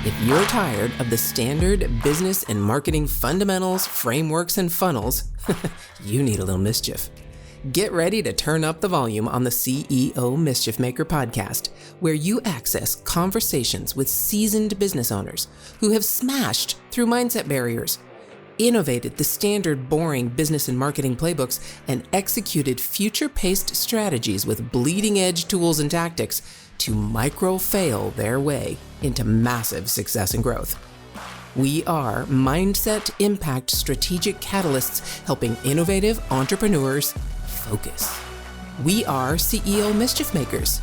If you're tired of the standard business and marketing fundamentals, frameworks, and funnels, you need a little mischief. Get ready to turn up the volume on the CEO Mischief Maker podcast, where you access conversations with seasoned business owners who have smashed through mindset barriers, innovated the standard boring business and marketing playbooks, and executed future-paced strategies with bleeding-edge tools and tactics to micro-fail their way into massive success and growth. We are Mindset Impact Strategic Catalysts helping innovative entrepreneurs focus. We are CEO Mischief Makers.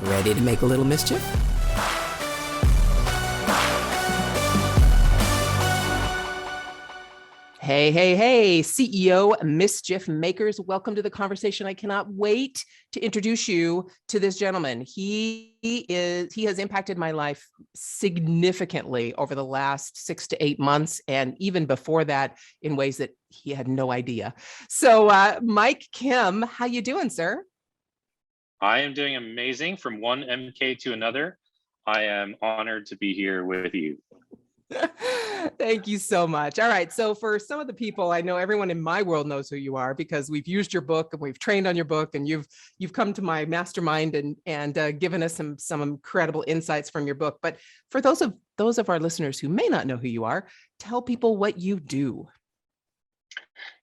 Ready to make a little mischief? Hey, CEO Mischief Makers. Welcome to the conversation. I cannot wait to introduce you to this gentleman. He has impacted my life significantly over the last 6 to 8 months, and even before that in ways that he had no idea. So Mike Kim, how you doing, sir? I am doing amazing. From one MK to another. I am honored to be here with you. Thank you so much. All right. So for some of the people, I know everyone in my world knows who you are because we've used your book and we've trained on your book, and you've come to my mastermind and given us some incredible insights from your book. But for those of our listeners who may not know who you are, tell people what you do.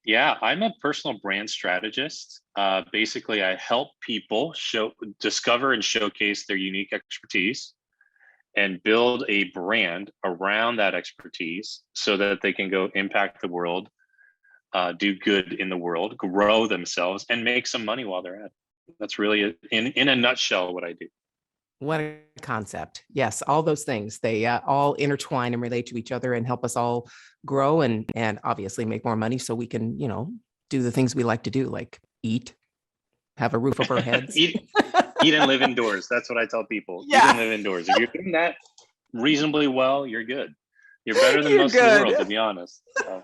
Yeah, I'm a personal brand strategist. Basically, I help people discover and showcase their unique expertise and build a brand around that expertise so that they can go impact the world, do good in the world, grow themselves, and make some money while they're at it. That's really, in a nutshell, what I do. What a concept. Yes, all those things, they all intertwine and relate to each other and help us all grow and obviously make more money so we can, do the things we like to do, like eat, have a roof over our heads. Eat and live indoors. That's what I tell people. Yeah. Eat and live indoors. If you're doing that reasonably well, you're good. You're better than most of the world, to be honest. So.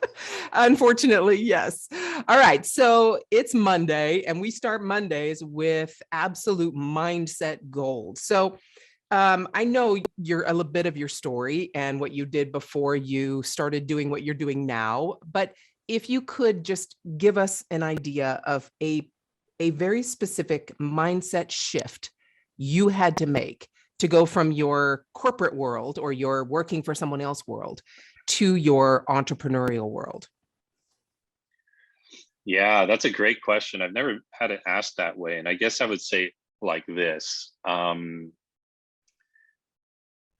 Unfortunately, yes. All right. So it's Monday, and we start Mondays with absolute mindset gold. So I know you're a little bit of your story and what you did before you started doing what you're doing now. But if you could just give us an idea of a very specific mindset shift you had to make to go from your corporate world or your working for someone else world to your entrepreneurial world. Yeah, that's a great question. I've never had it asked that way. And I guess I would say like this. The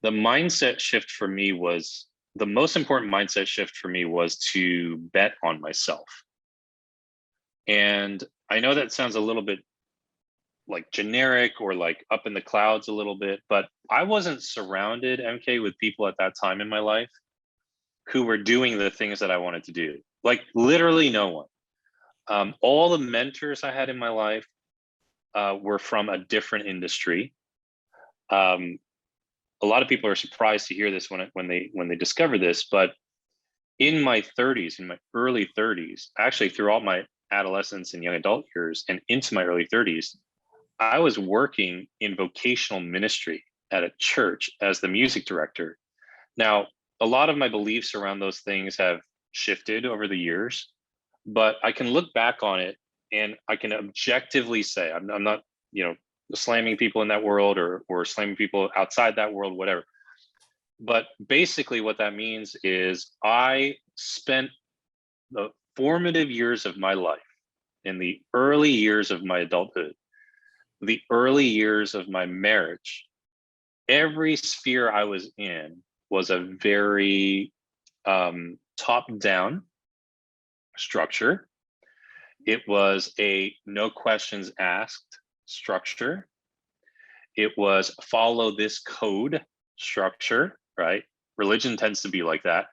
mindset shift for me was, the most important mindset shift for me was to bet on myself. And I know that sounds a little bit like generic or like up in the clouds a little bit, but I wasn't surrounded, MK, with people at that time in my life who were doing the things that I wanted to do. Like literally no one. All the mentors I had in my life were from a different industry. A lot of people are surprised to hear this when they discover this, but in my 30s, in my early 30s, actually throughout my adolescence and young adult years and into my early 30s, I was working in vocational ministry at a church as the music director. Now, a lot of my beliefs around those things have shifted over the years, but I can look back on it and I can objectively say, I'm not, slamming people in that world or slamming people outside that world, whatever. But basically what that means is I spent the formative years of my life, in the early years of my adulthood, the early years of my marriage, every sphere I was in was a very top-down structure. It was a no questions asked structure. It was follow this code structure, right? Religion tends to be like that.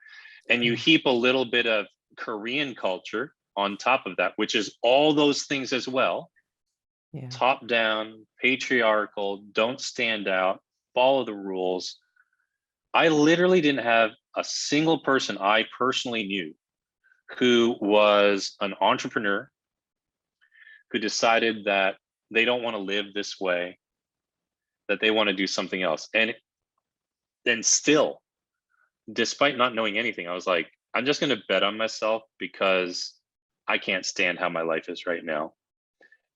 And you heap a little bit of Korean culture on top of that, which is all those things as well. Yeah. Top down, patriarchal, don't stand out, follow the rules. I literally didn't have a single person I personally knew who was an entrepreneur who decided that they don't want to live this way, that they want to do something else. And then still, despite not knowing anything, I was like, I'm just going to bet on myself because I can't stand how my life is right now.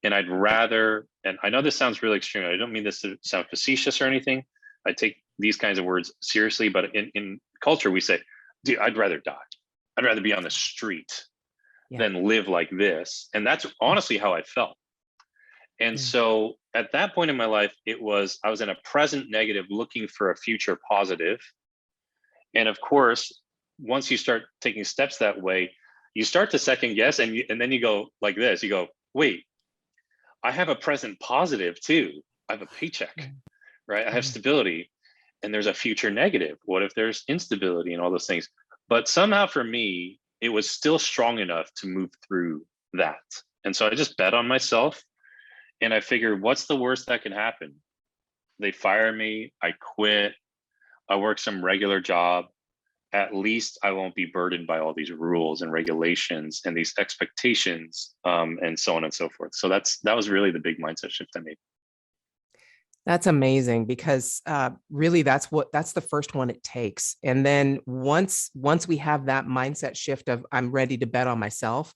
And I'd rather, and I know this sounds really extreme. I don't mean this to sound facetious or anything. I take these kinds of words seriously, but in culture, we say, dude, I'd rather die. I'd rather be on the street than live like this. And that's honestly how I felt. And so at that point in my life, I was in a present negative looking for a future positive. And of course, once you start taking steps that way, you start to second guess, and then you go like this. You go, wait, I have a present positive too. I have a paycheck, right? I have stability, and there's a future negative. What if there's instability and all those things? But somehow for me, it was still strong enough to move through that. And so I just bet on myself, and I figured, what's the worst that can happen? They fire me, I quit, I work some regular job. At least I won't be burdened by all these rules and regulations and these expectations, and so on and so forth. So that was really the big mindset shift I made. That's amazing, because really that's the first one it takes. And then once we have that mindset shift of I'm ready to bet on myself,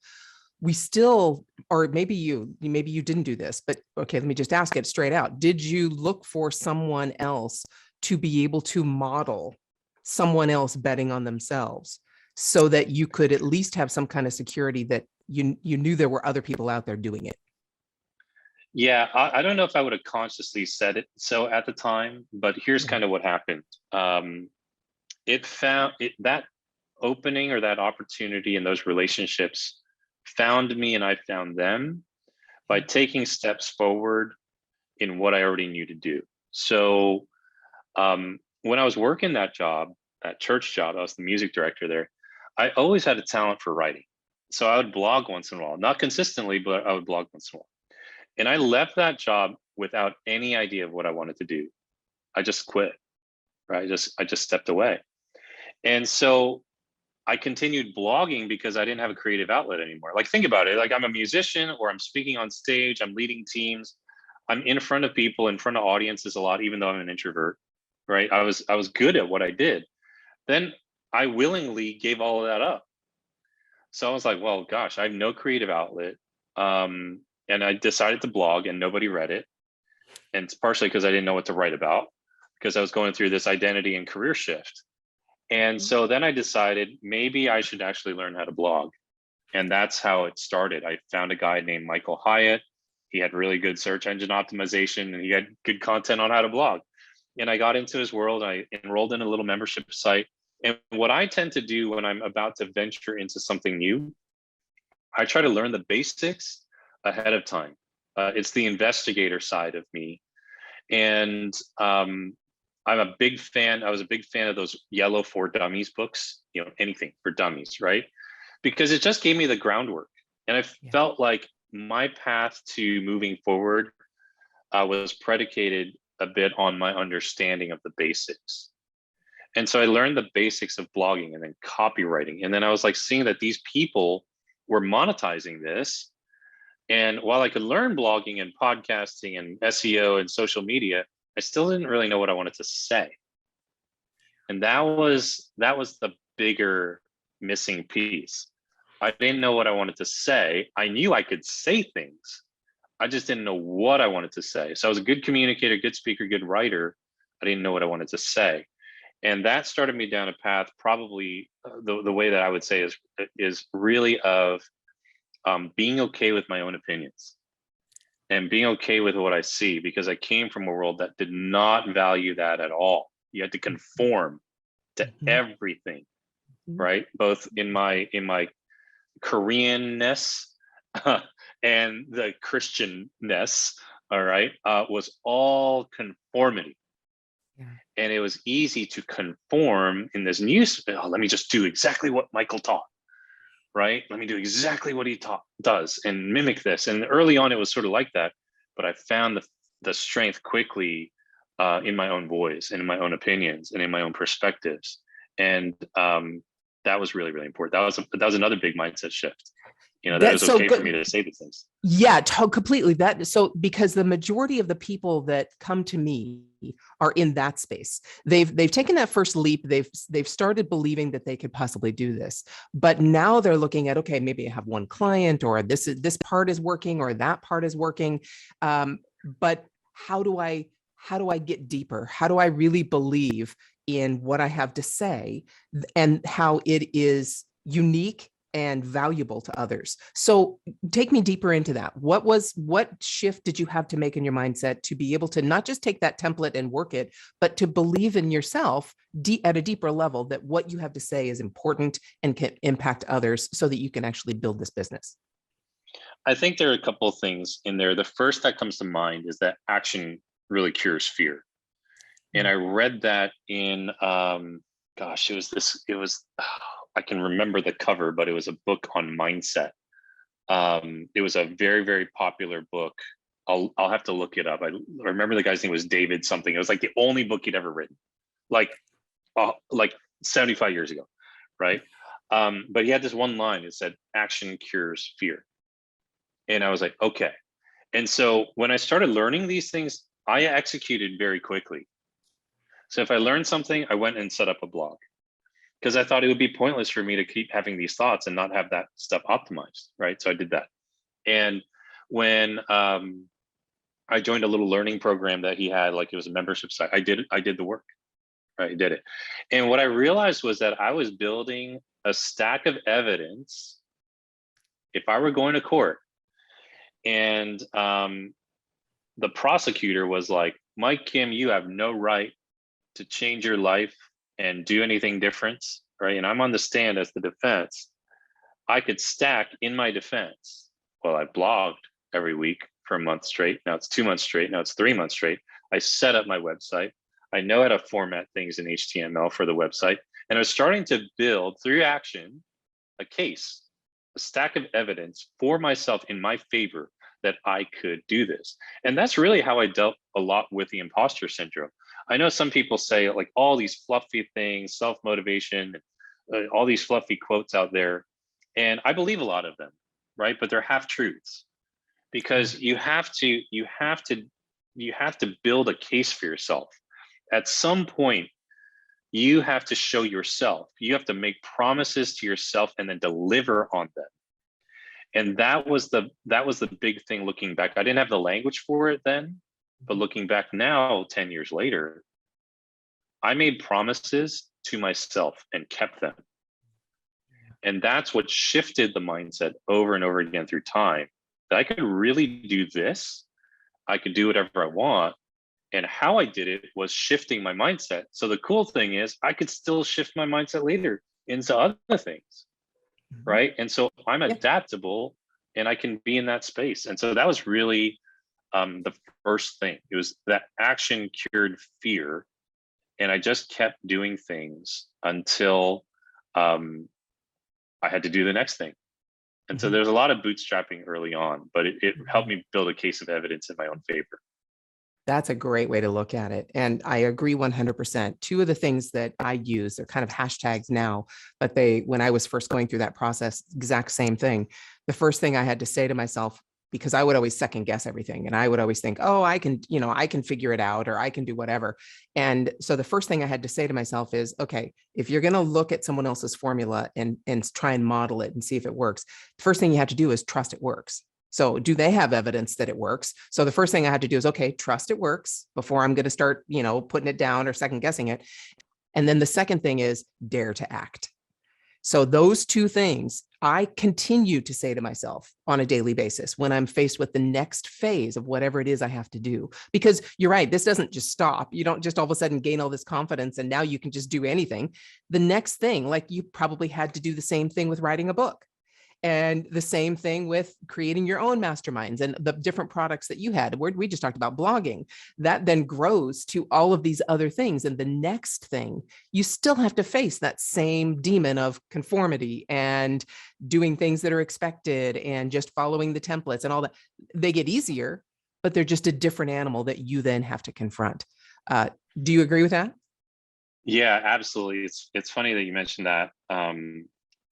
we still, or maybe you didn't do this, but okay, let me just ask it straight out. Did you look for someone else to be able to model someone else betting on themselves, so that you could at least have some kind of security that you knew there were other people out there doing it? Yeah, I don't know if I would have consciously said it so at the time, but here's kind of what happened. That opening or that opportunity and those relationships found me, and I found them by taking steps forward in what I already knew to do. So when I was working that church job, I was the music director there. I always had a talent for writing. So I would blog once in a while, not consistently, but I would blog once in a while. And I left that job without any idea of what I wanted to do. I just quit, right? I just stepped away. And so I continued blogging because I didn't have a creative outlet anymore. Like, think about it. Like, I'm a musician, or I'm speaking on stage, I'm leading teams, I'm in front of people, in front of audiences a lot, even though I'm an introvert, right? I was good at what I did. Then I willingly gave all of that up. So I was like, well, gosh, I have no creative outlet. And I decided to blog, and nobody read it. And it's partially because I didn't know what to write about, because I was going through this identity and career shift. And so then I decided maybe I should actually learn how to blog. And that's how it started. I found a guy named Michael Hyatt. He had really good search engine optimization, and he had good content on how to blog. And I got into his world. I enrolled in a little membership site. And what I tend to do when I'm about to venture into something new, I try to learn the basics ahead of time. It's the investigator side of me. And I'm a big fan. I was a big fan of those Yellow for Dummies books, anything for dummies, right? Because it just gave me the groundwork. And I felt like my path to moving forward was predicated a bit on my understanding of the basics. And so I learned the basics of blogging and then copywriting. And then I was like seeing that these people were monetizing this. And while I could learn blogging and podcasting and SEO and social media, I still didn't really know what I wanted to say. And that was the bigger missing piece. I didn't know what I wanted to say. I knew I could say things. I just didn't know what I wanted to say. So I was a good communicator, good speaker, good writer. I didn't know what I wanted to say. And that started me down a path, probably the way that I would say is really of being okay with my own opinions and being okay with what I see, because I came from a world that did not value that at all. You had to conform to everything, right? Both in my Koreanness and the Christianness, all right, was all conformity. Yeah. And it was easy to conform in this new space. Oh, let me just do exactly what Michael taught, right? Let me do exactly what he does and mimic this. And early on, it was sort of like that. But I found the strength quickly in my own voice and in my own opinions and in my own perspectives. And that was really, really important. That was another big mindset shift. That it That's was so okay for good. me to say these things. Yeah, completely. Because the majority of the people that come to me are in that space. They've taken that first leap. They've started believing that they could possibly do this, but now they're looking at, okay, maybe I have one client, or this part is working, or that part is working, but how do I get deeper? How do I really believe in what I have to say, and how it is unique and valuable to others? So take me deeper into that. What shift did you have to make in your mindset to be able to not just take that template and work it, but to believe in yourself at a deeper level, that what you have to say is important and can impact others, so that you can actually build this business? I think there are a couple of things in there. The first that comes to mind is that action really cures fear. And I read that in, I can remember the cover, but it was a book on mindset. It was a very, very popular book. I'll have to look it up. I remember the guy's name was David something. It was like the only book he'd ever written, like 75 years ago, right? But he had this one line. It said, "Action cures fear." And I was like, okay. And so when I started learning these things, I executed very quickly. So if I learned something, I went and set up a blog, because I thought it would be pointless for me to keep having these thoughts and not have that stuff optimized, right? So I did that. And when I joined a little learning program that he had, like it was a membership site, I did the work, right? I did it. And what I realized was that I was building a stack of evidence. If I were going to court and the prosecutor was like, "Mike Kim, you have no right to change your life and do anything different," right? And I'm on the stand as the defense. I could stack in my defense. Well, I blogged every week for a month straight. Now it's 2 months straight. Now it's 3 months straight. I set up my website. I know how to format things in HTML for the website. And I was starting to build, through action, a case, a stack of evidence for myself in my favor that I could do this. And that's really how I dealt a lot with the imposter syndrome. I know some people say like all these fluffy things, self-motivation, all these fluffy quotes out there. And I believe a lot of them, right? But they're half truths, because you have to build a case for yourself. At some point, you have to show yourself. You have to make promises to yourself and then deliver on them. And that was the big thing looking back. I didn't have the language for it then, but looking back now, 10 years later, I made promises to myself and kept them. And that's what shifted the mindset over and over again through time, that I could really do this. I could do whatever I want. And how I did it was shifting my mindset. So the cool thing is I could still shift my mindset later into other things, right? And so I'm adaptable and I can be in that space. And so that was really the first thing. It was that action cured fear. And I just kept doing things until I had to do the next thing. And so there's a lot of bootstrapping early on, but it helped me build a case of evidence in my own favor. That's a great way to look at it. And I agree 100%. Two of the things that I use, they're kind of hashtags now, but when I was first going through that process, exact same thing. The first thing I had to say to myself, because I would always second guess everything. And I would always think, oh, I can figure it out, or I can do whatever. And so the first thing I had to say to myself is, okay, if you're going to look at someone else's formula and try and model it and see if it works, the first thing you have to do is trust it works. So do they have evidence that it works? So the first thing I had to do is, okay, trust it works before I'm going to start, putting it down or second guessing it. And then the second thing is dare to act. So those two things I continue to say to myself on a daily basis when I'm faced with the next phase of whatever it is I have to do. Because you're right, this doesn't just stop. You don't just all of a sudden gain all this confidence and now you can just do anything. The next thing, like you probably had to do the same thing with writing a book. And the same thing with creating your own masterminds and the different products that you had. We just talked about blogging. That then grows to all of these other things. And the next thing, you still have to face that same demon of conformity and doing things that are expected and just following the templates and all that. They get easier, but they're just a different animal that you then have to confront. Do you agree with that? Yeah, absolutely. It's funny that you mentioned that.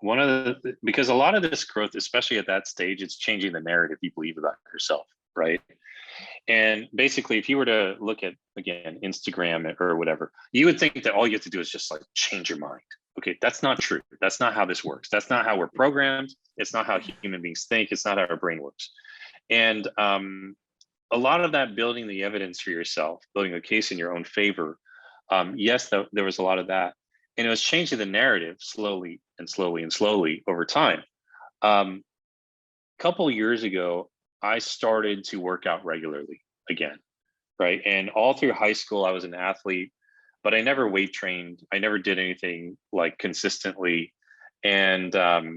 one of because a lot of this growth, especially at that stage, it's changing the narrative you believe about yourself, right? And basically, if you were to look at, again, Instagram or whatever, you would think that all you have to do is just like change your mind. Okay, that's not true. That's not how this works. That's not how we're programmed. It's not how human beings think. It's not how our brain works. And a lot of that, building the evidence for yourself, building a case in your own favor. Yes, there was a lot of that. And it was changing the narrative slowly and slowly and slowly over time. A couple years ago, I started to work out regularly again, right? And all through high school, I was an athlete, but I never weight trained. I never did anything like consistently. And, I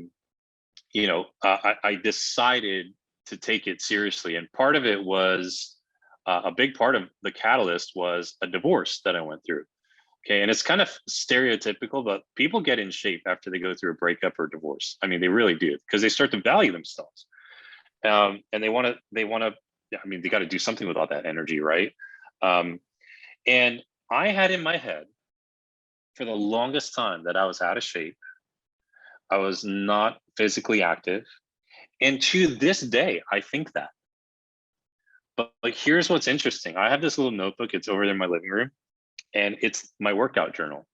decided to take it seriously. And part of it was, a big part of the catalyst was a divorce that I went through. Okay. And it's kind of stereotypical, but people get in shape after they go through a breakup or divorce. I mean, they really do, because they start to value themselves. And they want to, I mean, they got to do something with all that energy, right? And I had in my head for the longest time that I was out of shape. I was not physically active. And to this day, I think that. But like, here's what's interesting. I have this little notebook. It's over there in my living room, and it's my workout journal.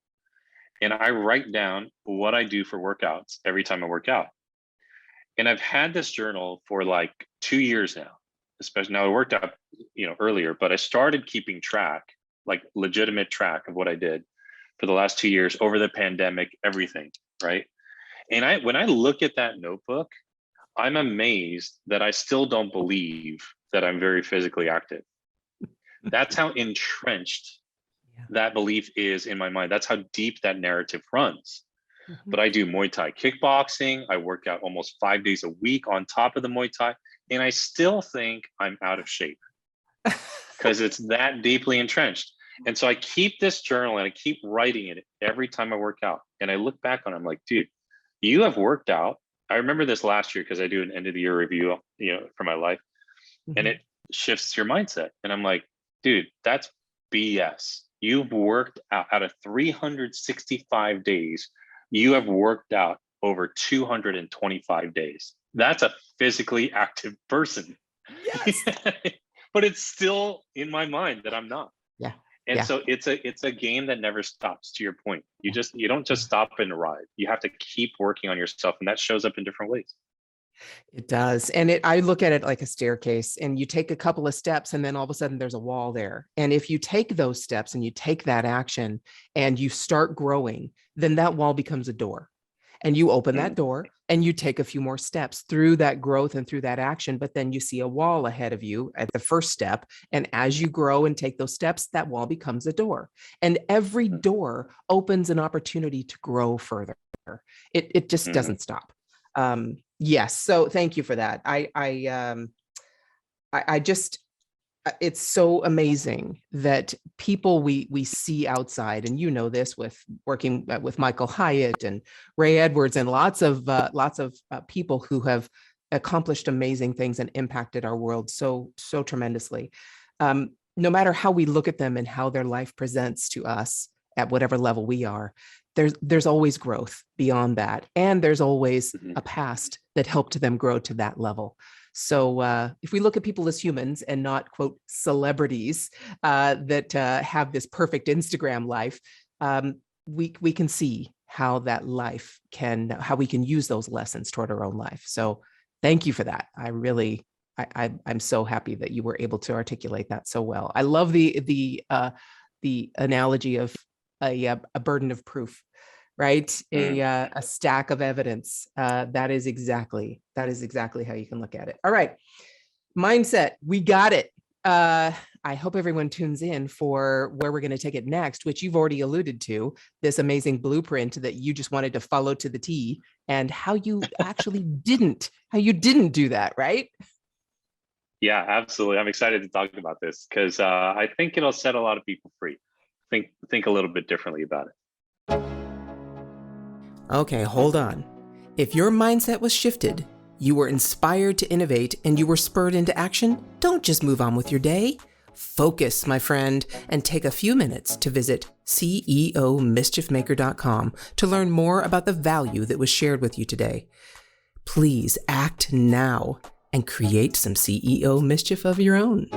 And I write down what I do for workouts every time I work out. And I've had this journal for like 2 years now, especially now I worked out, earlier, but I started keeping track, like legitimate track of what I did for the last 2 years over the pandemic, everything, right? And when I look at that notebook, I'm amazed that I still don't believe that I'm very physically active. That's how entrenched that belief is in my mind. That's how deep that narrative runs. But I do Muay Thai kickboxing. I work out almost 5 days a week on top of the Muay Thai. And I still think I'm out of shape because it's that deeply entrenched. And so I keep this journal and I keep writing it every time I work out. And I look back on it, I'm like, dude, you have worked out. I remember this last year because I do an end of the year review, for my life. And it shifts your mindset. And I'm like, dude, that's BS. You've worked out of 365 days. You have worked out over 225 days. That's a physically active person. Yes. But it's still in my mind that I'm not. Yeah. And so it's a game that never stops, to your point. You don't just stop and arrive. You have to keep working on yourself, and that shows up in different ways. It does. And I look at it like a staircase, and you take a couple of steps and then all of a sudden there's a wall there. And if you take those steps and you take that action and you start growing, then that wall becomes a door, and you open that door and you take a few more steps through that growth and through that action. But then you see a wall ahead of you at the first step. And as you grow and take those steps, that wall becomes a door, and every door opens an opportunity to grow further. It just doesn't stop. Yes. So thank you for that. I just, it's so amazing that people we see outside, and this with working with Michael Hyatt and Ray Edwards and lots of people who have accomplished amazing things and impacted our world so tremendously. No matter how we look at them and how their life presents to us at whatever level we are, there's always growth beyond that. And there's always a past that helped them grow to that level. So if we look at people as humans and not, quote, celebrities that have this perfect Instagram life, we can see how that life how we can use those lessons toward our own life. So thank you for that. I'm so happy that you were able to articulate that so well. I love the analogy of a burden of proof, right? A stack of evidence. That is exactly how you can look at it. All right. Mindset. We got it. I hope everyone tunes in for where we're going to take it next, which you've already alluded to, this amazing blueprint that you just wanted to follow to the T, and how you actually didn't do that, right? Yeah, absolutely. I'm excited to talk about this because I think it'll set a lot of people free. Think a little bit differently about it. Okay, hold on. If your mindset was shifted, you were inspired to innovate, and you were spurred into action, don't just move on with your day. Focus, my friend, and take a few minutes to visit CEOmischiefmaker.com to learn more about the value that was shared with you today. Please act now and create some CEO mischief of your own.